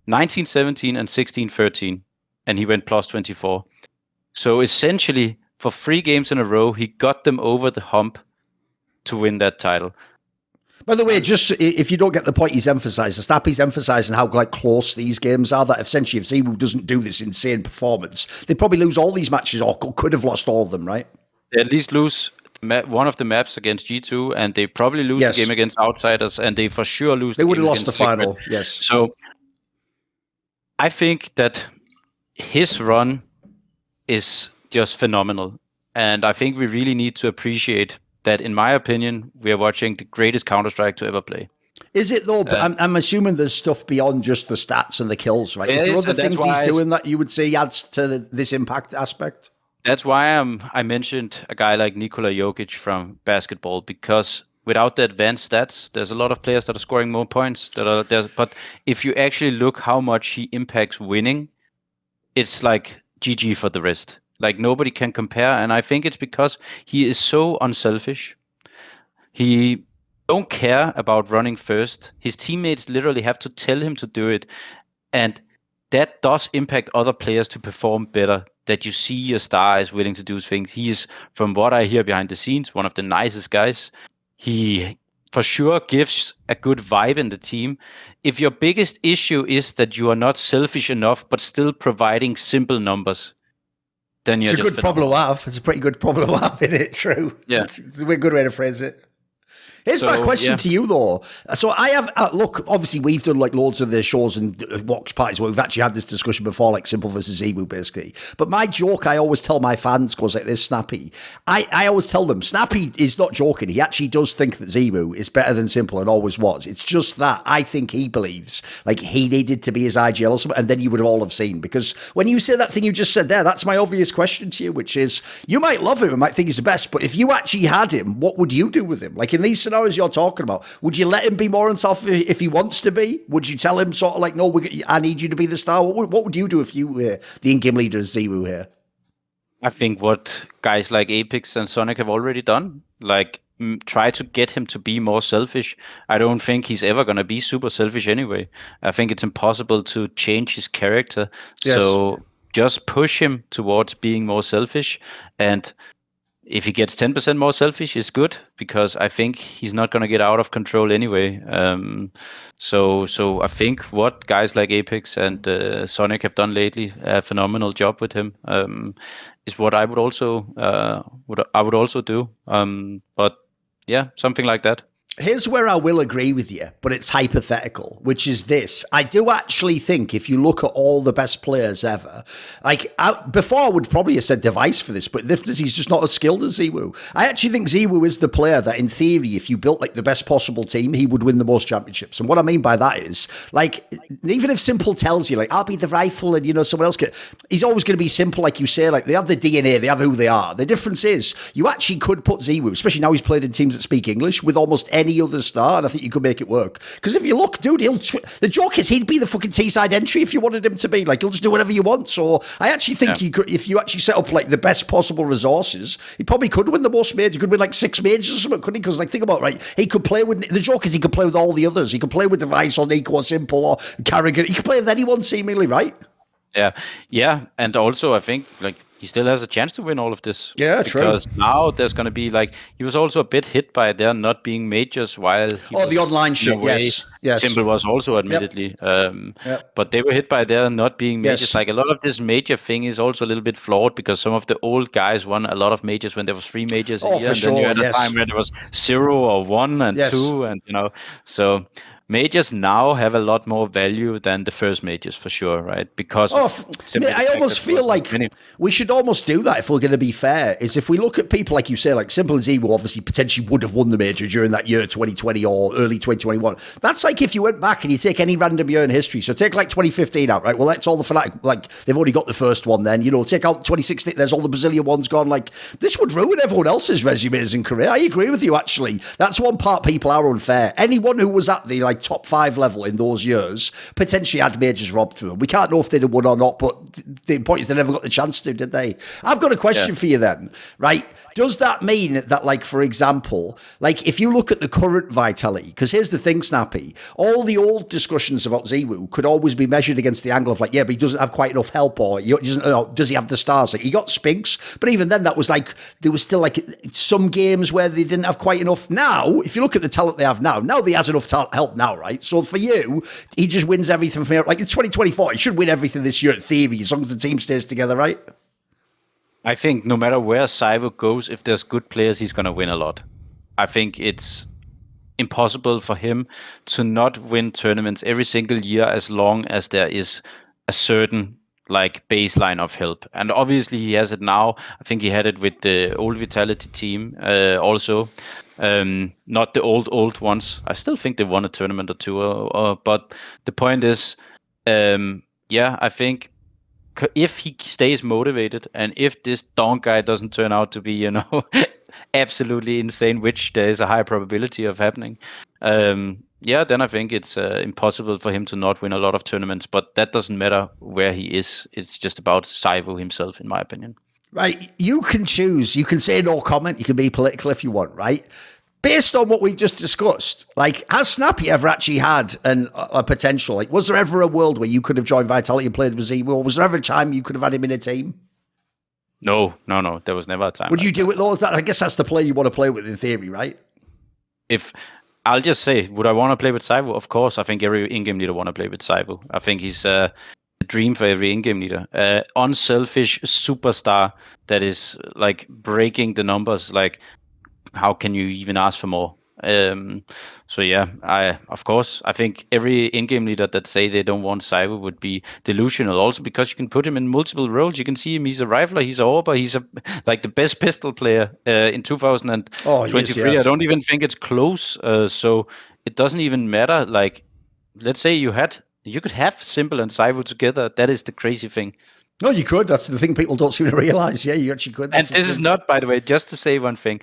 19-17 and 16-13. And he went plus 24. So essentially, for 3 games in a row, he got them over the hump to win that title. By the way, just if you don't get the point he's emphasising, Snappi's emphasising how like close these games are, that essentially if ZywOo doesn't do this insane performance, they'd probably lose all these matches or could have lost all of them, right? They at least lose one of the maps against G2, and they probably lose the game against Outsiders, and they for sure lose they the would game have lost the final, Liquid. yes. So I think that his run is just phenomenal, and I think we really need to appreciate that, in my opinion, we are watching the greatest Counter-Strike to ever play. Is it though? But I'm assuming there's stuff beyond just the stats and the kills, right? Is there other things he's doing that you would say adds to this impact aspect? That's why I mentioned a guy like Nikola Jokic from basketball, because without the advanced stats, there's a lot of players that are scoring more points that are there. But if you actually look how much he impacts winning, it's like GG for the rest. Like, nobody can compare, and I think it's because he is so unselfish. He don't care about running first. His teammates literally have to tell him to do it, and that does impact other players to perform better. That you see your star is willing to do things. He is, from what I hear behind the scenes, one of the nicest guys. He for sure gives a good vibe in the team. If your biggest issue is that you are not selfish enough, but still providing simple numbers, then it's a good problem to have. It's a pretty good problem to have, isn't it? True. Yeah. It's a good way to phrase it. Here's my question to you, though. So I have, look, obviously we've done like loads of the shows and watch parties where we've actually had this discussion before, like Simple versus ZywOo, basically. But my joke I always tell my fans goes like this, Snappi. I always tell them, Snappi is not joking. He actually does think that ZywOo is better than Simple and always was. It's just that I think he believes like he needed to be his IGL or something, and then you would all have seen. Because when you say that thing you just said there, that's my obvious question to you, which is, you might love him and might think he's the best, but if you actually had him, what would you do with him? Like in these scenarios you're talking about, would you let him be more himself if he wants to be? Would you tell him sort of like, no, I need you to be the star? What would you do if you were the in-game leader of ZywOo here? I think what guys like Apex and Sonic have already done, like try to get him to be more selfish. I don't think he's ever going to be super selfish anyway. I think it's impossible to change his character. Yes. So just push him towards being more selfish, and if he gets 10% more selfish, it's good, because I think he's not going to get out of control anyway. So I think what guys like Apex and Sonic have done lately, a phenomenal job with him, is what I would also do. But yeah, something like that. Here's where I will agree with you, but it's hypothetical, which is this. I do actually think if you look at all the best players ever, like before I would probably have said Device for this, but he's just not as skilled as ZywOo. I actually think ZywOo is the player that in theory, if you built like the best possible team, he would win the most championships. And what I mean by that is like, even if Simple tells you like, I'll be the rifle and someone else he's always going to be Simple, like you say, like they have the DNA, they have who they are. The difference is you actually could put ZywOo, especially now he's played in teams that speak English, with almost any any other star, and I think you could make it work. Because if you look, dude, the joke is he'd be the fucking T-side entry if you wanted him to be. Like, he'll just do whatever you want. So I actually think he could, if you actually set up like the best possible resources, he probably could win the most majors. He could win like 6 majors or something, couldn't he? Because like, think about it, right? He could play with, the joke is he could play with all the others. He could play with Device or Nico or Simple or Carragher. He could play with anyone seemingly, right? Yeah, and also I think like he still has a chance to win all of this. Yeah, true. Because now there's going to be like, he was also a bit hit by there not being majors while the online shit. Yes. Simple was also admittedly, but they were hit by there not being majors. Yes. Like a lot of this major thing is also a little bit flawed because some of the old guys won a lot of majors when there was 3 majors a year, and then you had a time where there was 0 or 1 and 2, and so. Majors now have a lot more value than the first majors for sure, right? Because I almost feel like we should almost do that if we're going to be fair. Is if we look at people like you say, like Simple and ZywOo obviously potentially would have won the major during that year, 2020 or early 2021. That's like if you went back and you take any random year in history. So take like 2015 out, right? Well, that's all the Fnatic. Like they've already got the first one. Then take out 2016. There's all the Brazilian ones gone. Like this would ruin everyone else's resumes and career. I agree with you. Actually, that's one part people are unfair. Anyone who was at the top 5 level in those years potentially had majors robbed from them. We can't know if they'd have won or not, but the point is they never got the chance to, did they? I've got a question for you then, right? Does that mean that, like, for example, like if you look at the current vitality, because here's the thing, Snappi, all the old discussions about ZywOo could always be measured against the angle of like, but he doesn't have quite enough help, or does he have the stars? Like he got Spinks, but even then that was like, there was still like some games where they didn't have quite enough. Now, if you look at the talent they have now he has enough help now, right? So for you, he just wins everything from here. Like in 2024, he should win everything this year in theory, as long as the team stays together, right? I think no matter where ZywOo goes, if there's good players, he's going to win a lot. I think it's impossible for him to not win tournaments every single year as long as there is a certain like baseline of help. And obviously he has it now. I think he had it with the old Vitality team also. Not the old ones. I still think they won a tournament or two. But the point is, I think if he stays motivated and if this Dawn guy doesn't turn out to be, absolutely insane, which there is a high probability of happening, then I think it's impossible for him to not win a lot of tournaments. But that doesn't matter where he is. It's just about ZywOo himself, in my opinion. Right. You can choose. You can say no comment. You can be political if you want, right? Based on what we've just discussed, like, has Snappi ever actually had a potential? Like, was there ever a world where you could have joined Vitality and played with ZywOo? Or was there ever a time you could have had him in a team? No. There was never a time. Would you do it though? I guess that's the player you want to play with in theory, right? I'll just say, would I want to play with ZywOo? Of course. I think every in-game leader want to play with ZywOo. I think he's a dream for every in-game leader. Unselfish superstar that is like breaking the numbers. Like, how can you even ask for more? I think every in-game leader that say they don't want ZywOo would be delusional. Also because you can put him in multiple roles. You can see him. He's a rifler. He's a AWPer. He's the best pistol player in 2023. Yes. I don't even think it's close. So it doesn't even matter. Like, let's say you could have Simple and ZywOo together. That is the crazy thing. No, you could. That's the thing people don't seem to realize. Yeah, you actually could. And this is not, by the way, just to say one thing.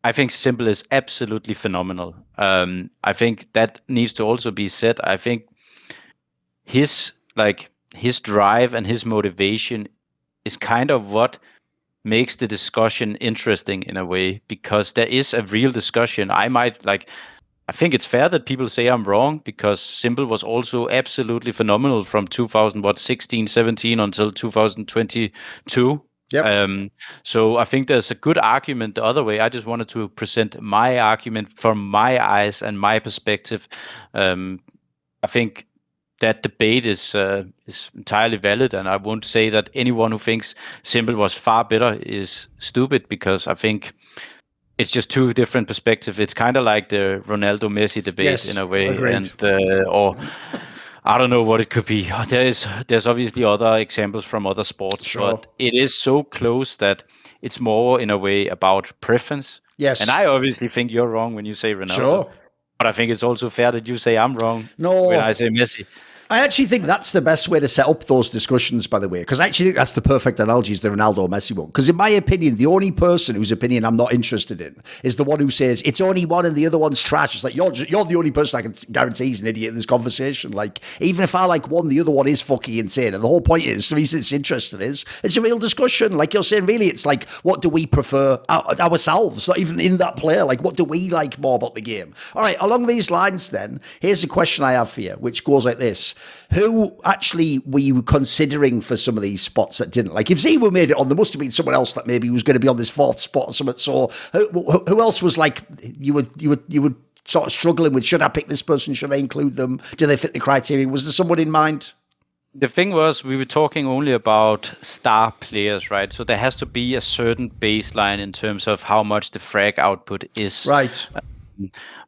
I think Simple is absolutely phenomenal. I think that needs to also be said. I think his drive and his motivation is kind of what makes the discussion interesting in a way, because there is a real discussion. I think it's fair that people say I'm wrong, because Simple was also absolutely phenomenal from 2016, 17 until 2022. Yep. So I think there's a good argument the other way. I just wanted to present my argument from my eyes and my perspective. I think that debate is entirely valid, and I won't say that anyone who thinks Simple was far better is stupid, because I think it's just two different perspectives. It's kind of like the Ronaldo-Messi debate in a way, agreed. Or I don't know what it could be. There's obviously other examples from other sports, but it is so close that it's more in a way about preference. Yes. And I obviously think you're wrong when you say Ronaldo. Sure. But I think it's also fair that you say I'm wrong when I say Messi. I actually think that's the best way to set up those discussions, by the way, because I actually think that's the perfect analogy is the Ronaldo Messi one. Because in my opinion, the only person whose opinion I'm not interested in is the one who says it's only one and the other one's trash. It's like you're the only person I can guarantee is an idiot in this conversation. Like even if I like one, the other one is fucking insane. And the whole point is the reason it's interesting is it's a real discussion. Like you're saying, really, it's like what do we prefer ourselves? Not even in that player. Like what do we like more about the game? All right, along these lines, then here's a question I have for you, which goes like this. Who actually were you considering for some of these spots that didn't? Like if ZywOo made it on, there must have been someone else that maybe was going to be on this fourth spot or something. So who else was like you would sort of struggling with? Should I pick this person? Should I include them? Do they fit the criteria? Was there someone in mind? The thing was, we were talking only about star players, right? So there has to be a certain baseline in terms of how much the frag output is. Right.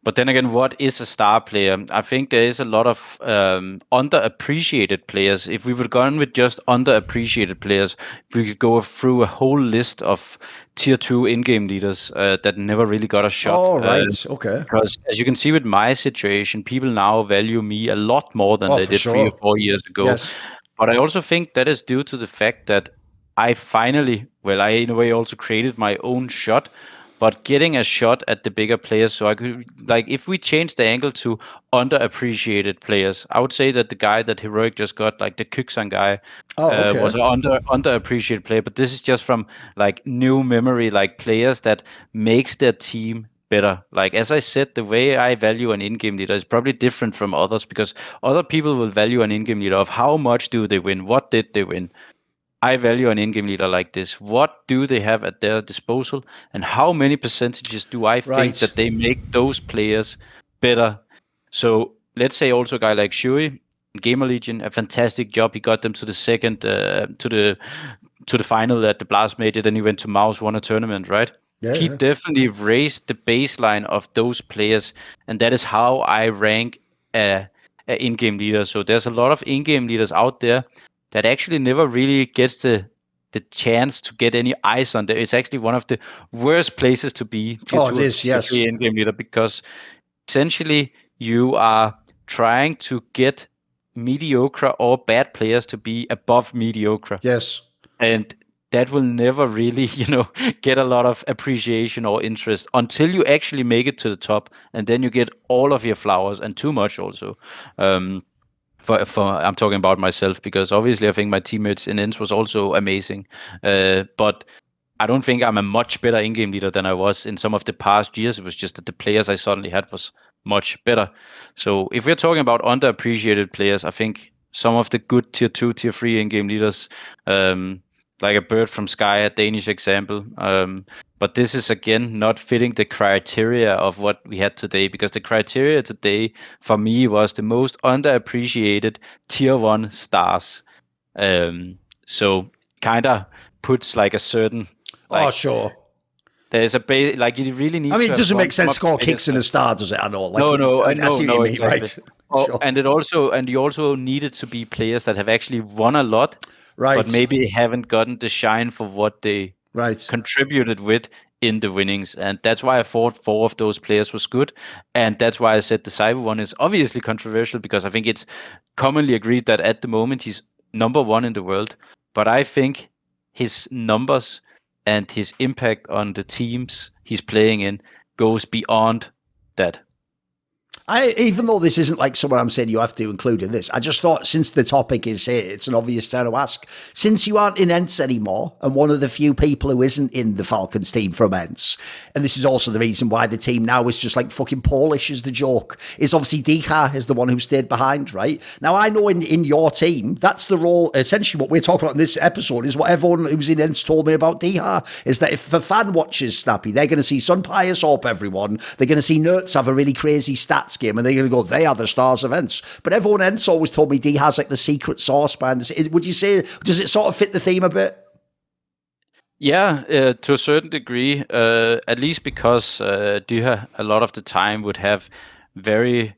But then again, what is a star player? I think there is a lot of underappreciated players. If we would go on with just underappreciated players, we could go through a whole list of tier 2 in-game leaders that never really got a shot. Oh, right. Okay. Because as you can see with my situation, people now value me a lot more than they did 3 or 4 years ago. Yes. But I also think that is due to the fact that I finally, I in a way also created my own shot. But getting a shot at the bigger players, so I could, like, if we change the angle to underappreciated players, I would say that the guy that Heroic just got, like the Kuksan guy, was an underappreciated player. But this is just from like new memory, like players that makes their team better. Like as I said, the way I value an in-game leader is probably different from others because other people will value an in-game leader of how much do they win, what did they win. I value an in-game leader like this. What do they have at their disposal, and how many percentages do I think that they make those players better? So let's say also a guy like Shui, Gamer Legion, a fantastic job. He got them to the second, to the final at the Blast Major. Then he went to Mouse, won a tournament, right? Yeah, he definitely raised the baseline of those players, and that is how I rank a in-game leader. So there's a lot of in-game leaders out there that actually never really gets the chance to get any eyes on there. It's actually one of the worst places to be. It is, yes. In-game leader, because essentially you are trying to get mediocre or bad players to be above mediocre. Yes. And that will never really, get a lot of appreciation or interest until you actually make it to the top, and then you get all of your flowers and too much also. For I'm talking about myself, because obviously I think my teammates in ENCE was also amazing, but I don't think I'm a much better in-game leader than I was in some of the past years. It was just that the players I suddenly had was much better. So if we're talking about underappreciated players, I think some of the good tier 2, tier 3 in-game leaders, like a Bird from Sky, a Danish example. But this is, again, not fitting the criteria of what we had today, because the criteria today for me was the most underappreciated tier 1 stars. So kind of puts like a certain... Like, sure. There's a base, like you really need. I mean, it doesn't make sense to call kicks in a star, does it? I know. Like, no, exactly. Right. Sure. And you also needed to be players that have actually won a lot, right? But maybe haven't gotten the shine for what they contributed with in the winnings. And that's why I thought 4 of those players was good. And that's why I said the ZywOo one is obviously controversial, because I think it's commonly agreed that at the moment he's number 1 in the world. But I think his numbers and his impact on the teams he's playing in goes beyond that. Even though this isn't like someone I'm saying you have to include in this, I just thought since the topic is here, it's an obvious time to ask. Since you aren't in ENCE anymore, and one of the few people who isn't in the Falcons team from ENCE, and this is also the reason why the team now is just like fucking Polish is the joke, is obviously Dika is the one who stayed behind, right? Now, I know in your team, that's the role, essentially what we're talking about in this episode is what everyone who's in ENCE told me about Dika, is that if a fan watches Snappi, they're going to see Sun Pius up everyone, they're going to see Nerds have a really crazy stats game, and they're going to go, they are the stars of ENCE. But everyone in ENCE always told me D has like the secret sauce behind this. Would you say, does it sort of fit the theme a bit? Yeah, to a certain degree, at least because Dyha a lot of the time would have very,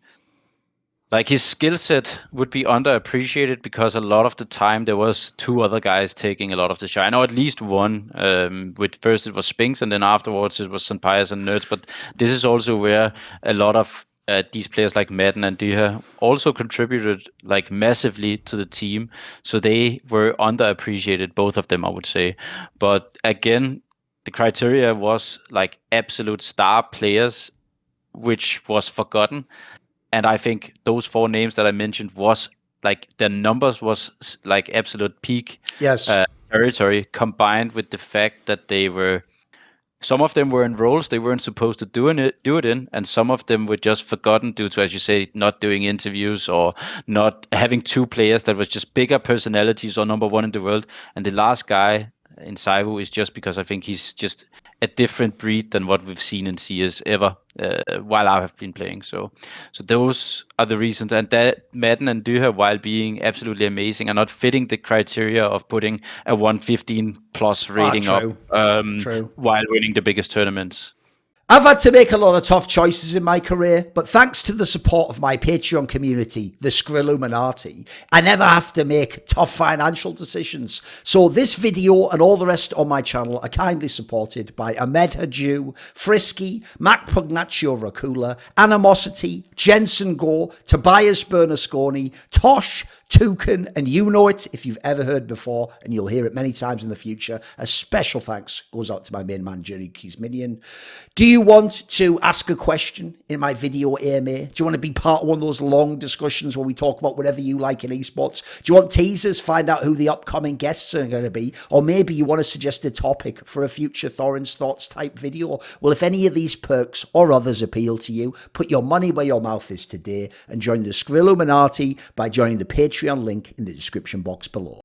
like his skill set would be underappreciated, because a lot of the time there was 2 other guys taking a lot of the shine, or at least one. With first it was Spinks, and then afterwards it was St. Pius and Nerds. But this is also where a lot of these players like Madden and Dyha also contributed like massively to the team. So they were underappreciated, both of them, I would say. But again, the criteria was like absolute star players, which was forgotten. And I think those 4 names that I mentioned was like their numbers was like absolute peak territory, combined with the fact that they were, some of them were in roles they weren't supposed to do it in, and some of them were just forgotten due to, as you say, not doing interviews or not having 2 players that was just bigger personalities or number 1 in the world. And the last guy in ZywOo is just because I think he's just a different breed than what we've seen in CS ever while I have been playing. So those are the reasons. And that Madden and Dyha, while being absolutely amazing, are not fitting the criteria of putting a 115 plus rating up while winning the biggest tournaments. I've had to make a lot of tough choices in my career, but thanks to the support of my Patreon community, the Skrilluminati, I never have to make tough financial decisions. So this video and all the rest on my channel are kindly supported by Ahmed Hadjou, Frisky, Pugnatio, Rajcula, Animosity, Jensen Goh, Tobias Bernasconi, Tosh, Torin, and you know it if you've ever heard before, and you'll hear it many times in the future. A special thanks goes out to my main man, Jerry Keys Minion. Do you want to ask a question in my video AMA? Do you want to be part of one of those long discussions where we talk about whatever you like in esports? Do you want teasers, find out who the upcoming guests are going to be? Or maybe you want to suggest a topic for a future Thorin's Thoughts type video? Well, if any of these perks or others appeal to you, put your money where your mouth is today and join the Skrilluminati by joining the Patreon link in the description box below.